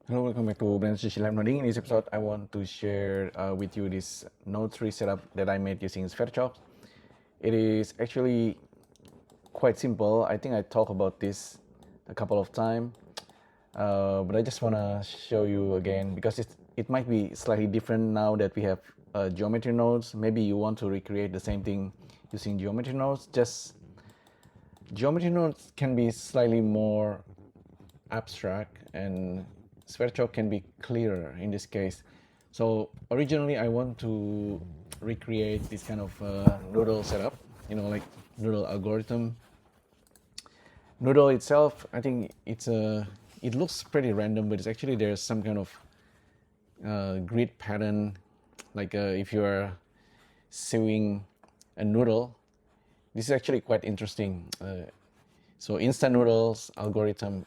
Hello, welcome back to LIVENODING. In this episode, I want to share with you this Node 3 setup that I made using SVerchok. It is actually quite simple. I think I talked about this a couple of times, but I just want to show you again because it might be slightly different now that we have geometry nodes. Maybe you want to recreate the same thing using geometry nodes. Just geometry nodes can be slightly more abstract, and SVerchok can be clearer in this case. So originally I want to recreate this kind of noodle setup, like noodle algorithm. Noodle itself, I think it looks pretty random, but it's actually there's some kind of grid pattern, like if you are sewing a noodle. This is actually quite interesting. So instant noodles algorithm,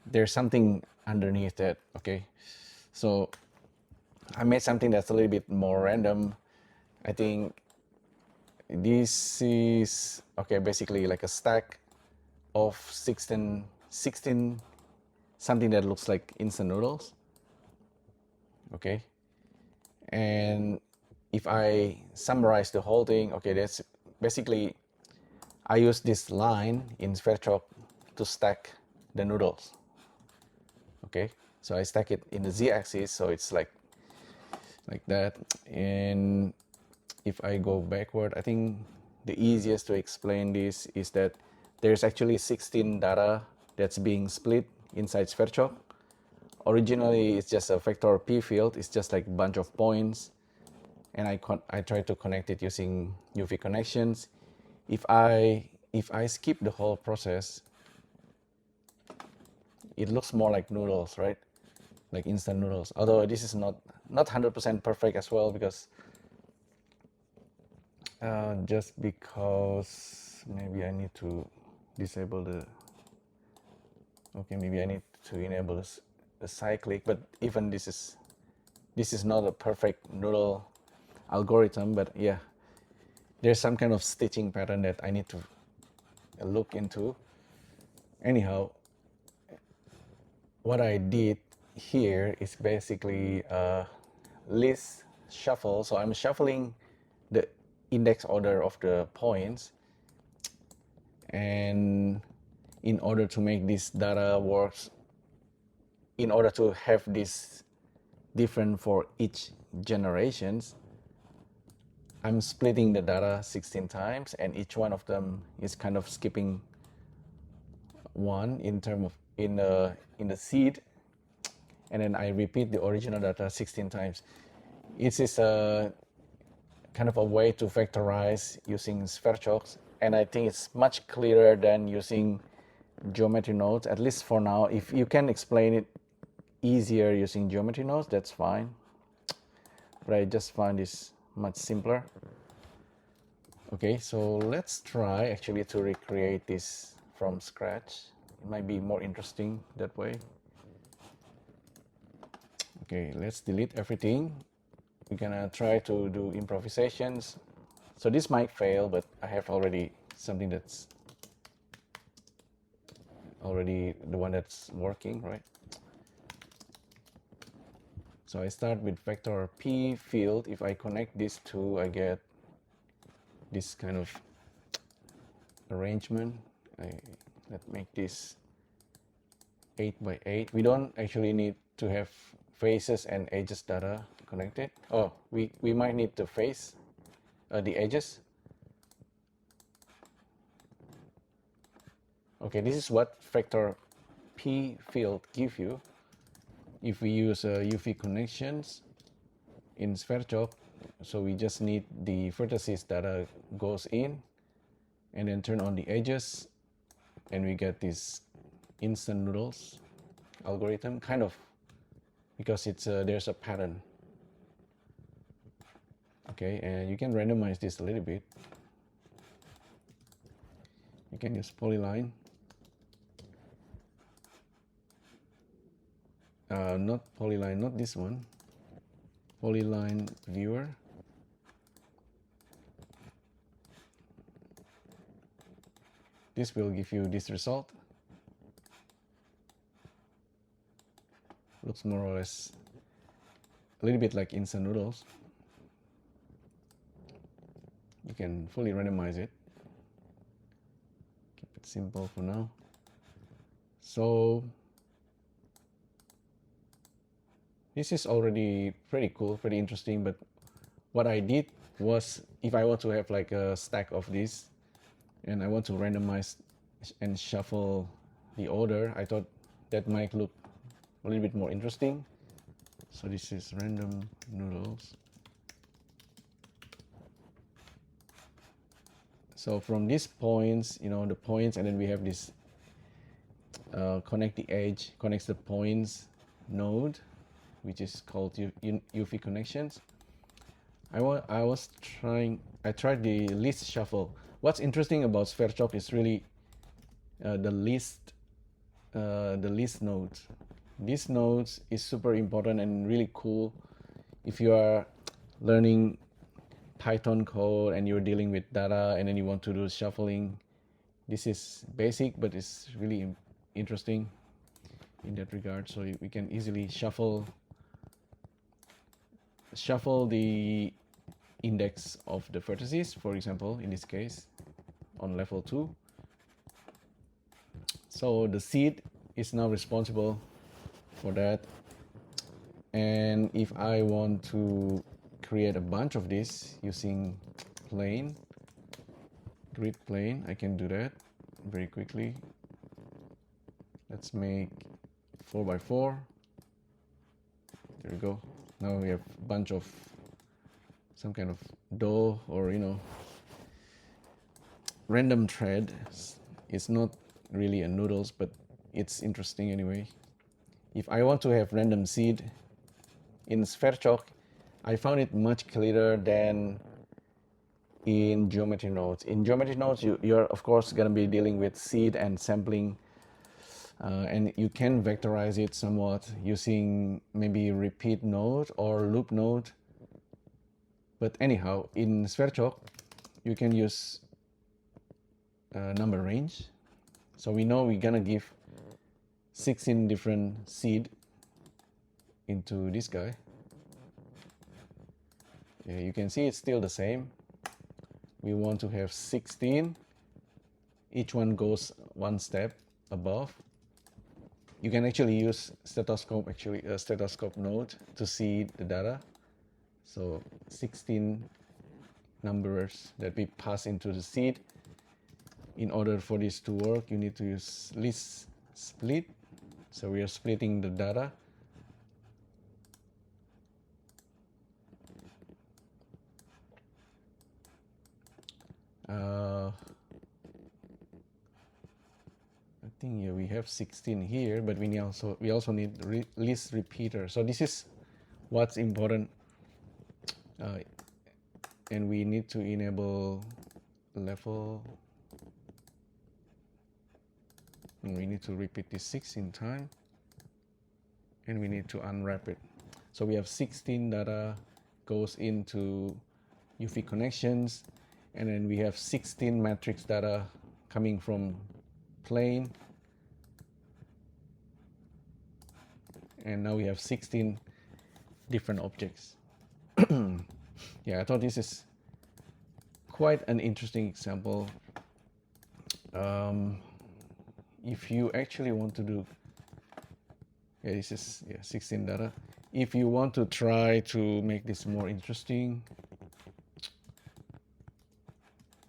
there's something underneath that. Okay, so I made something that's a little bit more random. I think this is okay, basically like a stack of 16 something that looks like instant noodles. Okay, and if I summarize the whole thing, okay, that's basically I use this line in SVerchok to stack the noodles. Okay, so I stack it in the z-axis, so it's like that. And if I go backward, I think the easiest to explain this is that there's actually 16 data that's being split inside SVerchok. Originally, it's just a vector p field. It's just like a bunch of points, and I try to connect it using UV connections. If I skip the whole process, it looks more like noodles, right? Like instant noodles. Although this is not 100% perfect as well, because just because maybe I need to disable the, okay, maybe I need to enable the cyclic, but even this is not a perfect noodle algorithm, but yeah, there's some kind of stitching pattern that I need to look into. Anyhow, what I did here is basically list shuffle. So I'm shuffling the index order of the points, and in order to make this data works, in order to have this different for each generations, I'm splitting the data 16 times, and each one of them is kind of skipping one in term of in the seed, and then I repeat the original data 16 times. It is a kind of a way to vectorize using SVerchok, and I think it's much clearer than using geometry nodes, at least for now. If you can explain it easier using geometry nodes, that's fine, but I just find this much simpler. Okay, so let's try actually to recreate this from scratch. It might be more interesting that way. Okay, let's delete everything. We're gonna try to do improvisations. So this might fail, but I have already something that's already the one that's working, right? So I start with vector p field. If I connect these two, I get this kind of arrangement. Let's make this 8 by 8. We don't actually need to have faces and edges data connected. Oh, we might need to face the edges. Okay, this is what vector p field give you. If we use UV connections in SVerchok, so we just need the vertices data goes in, and then turn on the edges, and we get this instant noodles algorithm, kind of, because it's there's a pattern. Okay, and you can randomize this a little bit. You can use polyline, not polyline, not this one, polyline viewer. This will give you this result. Looks more or less a little bit like instant noodles. You can fully randomize it. Keep it simple for now. So this is already pretty cool, pretty interesting, but what I did was, if I want to have like a stack of this and I want to randomize and shuffle the order, I thought that might look a little bit more interesting. So this is random noodles. So from these points, you know, the points, and then we have this connect the edge, connects the points node, which is called UV connections. I tried the list shuffle. What's interesting about SVerchok is really the list nodes. These nodes is super important and really cool if you are learning Python code and you're dealing with data and then you want to do shuffling. This is basic, but it's really interesting in that regard. So we can easily shuffle the index of the vertices, for example, in this case, on level 2. So the seed is now responsible for that. And if I want to create a bunch of this using grid plane, I can do that very quickly. Let's make 4x4. There we go. Now we have a bunch of some kind of dough, or you know, random thread. It's not really a noodles, but it's interesting anyway. If I want to have random seed in SVerchok, I found it much clearer than in geometry nodes. In geometry nodes, you're of course going to be dealing with seed and sampling, and you can vectorize it somewhat using maybe repeat node or loop node. But anyhow, in SVerchok, you can use number range. So we know we're gonna give 16 different seed into this guy. Yeah, you can see it's still the same. We want to have 16. Each one goes one step above. You can actually use stethoscope node to see the data. So 16 numbers that we pass into the seed. In order for this to work, you need to use list split. So we are splitting the data. I think yeah, we have 16 here, but we also need list repeater. So this is what's important, and we need to enable level. And we need to repeat this 16 times, and we need to unwrap it. So we have 16 data goes into UV connections, and then we have 16 matrix data coming from plane, and now we have 16 different objects. Yeah, I thought this is quite an interesting example. If you actually want to do, yeah, this is 16 data. If you want to try to make this more interesting,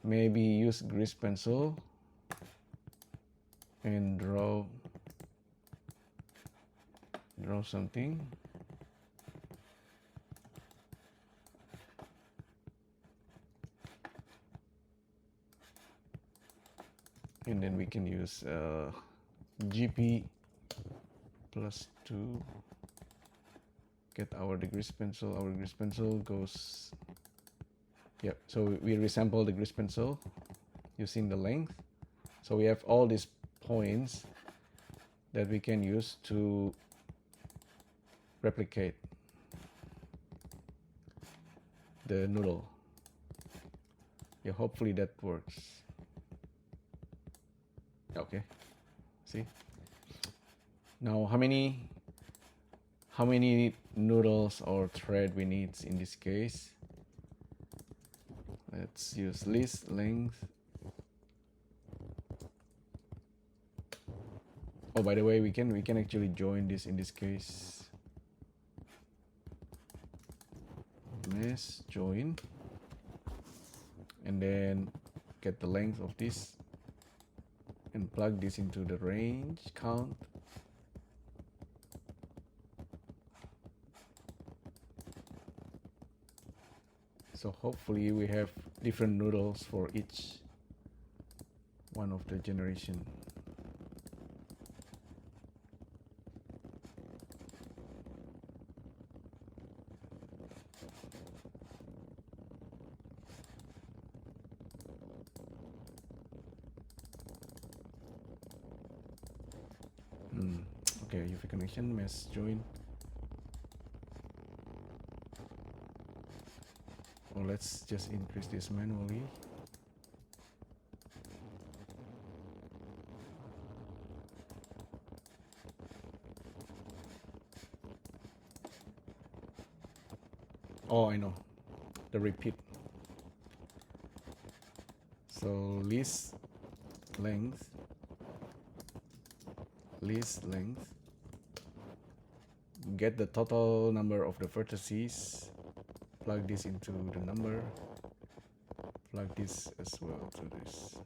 maybe use grease pencil and draw something. And then we can use GP +2, get our grease pencil. Our grease pencil goes, yeah, so we resample the grease pencil using the length. So we have all these points that we can use to replicate the noodle. Yeah, hopefully that works. Okay, see? Now how many how many noodles or thread we need in this case. Let's use list length. Oh, by the way, we can actually join this in this case. Mesh join, and then get the length of this and plug this into the range count. So hopefully we have different noodles for each one of the generation. Okay, UV connection, mesh join. Or let's just increase this manually. Oh, I know, the repeat. So list length, get the total number of the vertices, plug this into the number, plug this as well to this.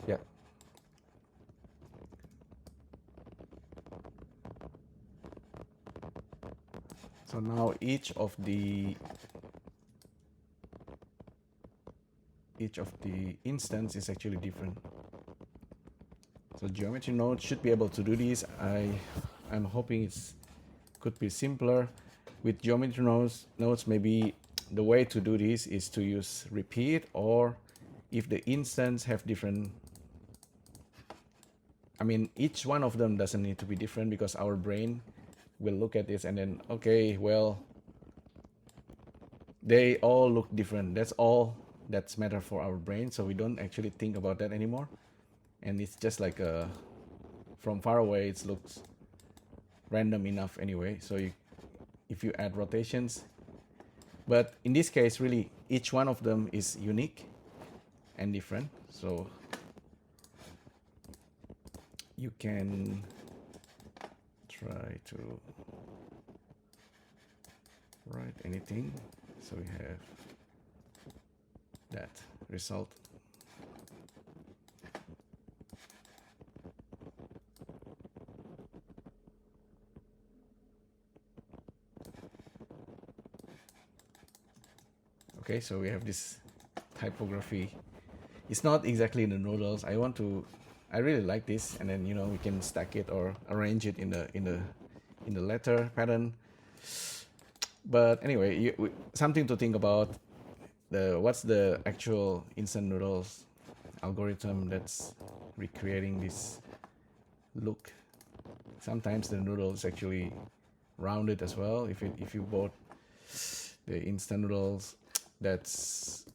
Yeah. So now each of the instance is actually different. So geometry node should be able to do this. I'm hoping it's could be simpler. With geometry nodes maybe the way to do this is to use repeat, or if the instance have different, I mean each one of them doesn't need to be different, because our brain will look at this and then, okay, well, they all look different. That's all that's matter for our brain, so we don't actually think about that anymore. And it's just like from far away it looks random enough anyway. So if you add rotations, but in this case really each one of them is unique and different, so you can try to write anything. So we have that result. Okay, so we have this typography. It's not exactly the noodles. I really like this, and then we can stack it or arrange it in the letter pattern. But anyway, something to think about. What's the actual instant noodles algorithm that's recreating this look? Sometimes the noodle is actually rounded as well. If you bought the instant noodles, that's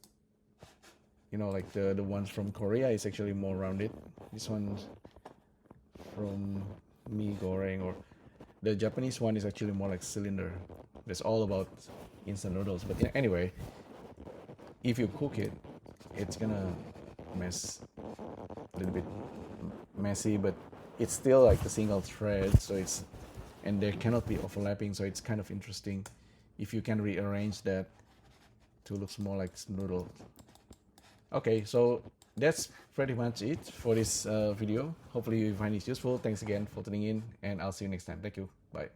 like the ones from Korea is actually more rounded. This one's from Mi Goreng, or the Japanese one is actually more like cylinder. That's all about instant noodles. But yeah, anyway, if you cook it, it's gonna mess a little bit messy, but it's still like a single thread, so and there cannot be overlapping, so it's kind of interesting if you can rearrange that to look more like noodle. Okay, so that's pretty much it for this video. Hopefully you find it useful. Thanks again for tuning in, and I'll see you next time. Thank you. Bye.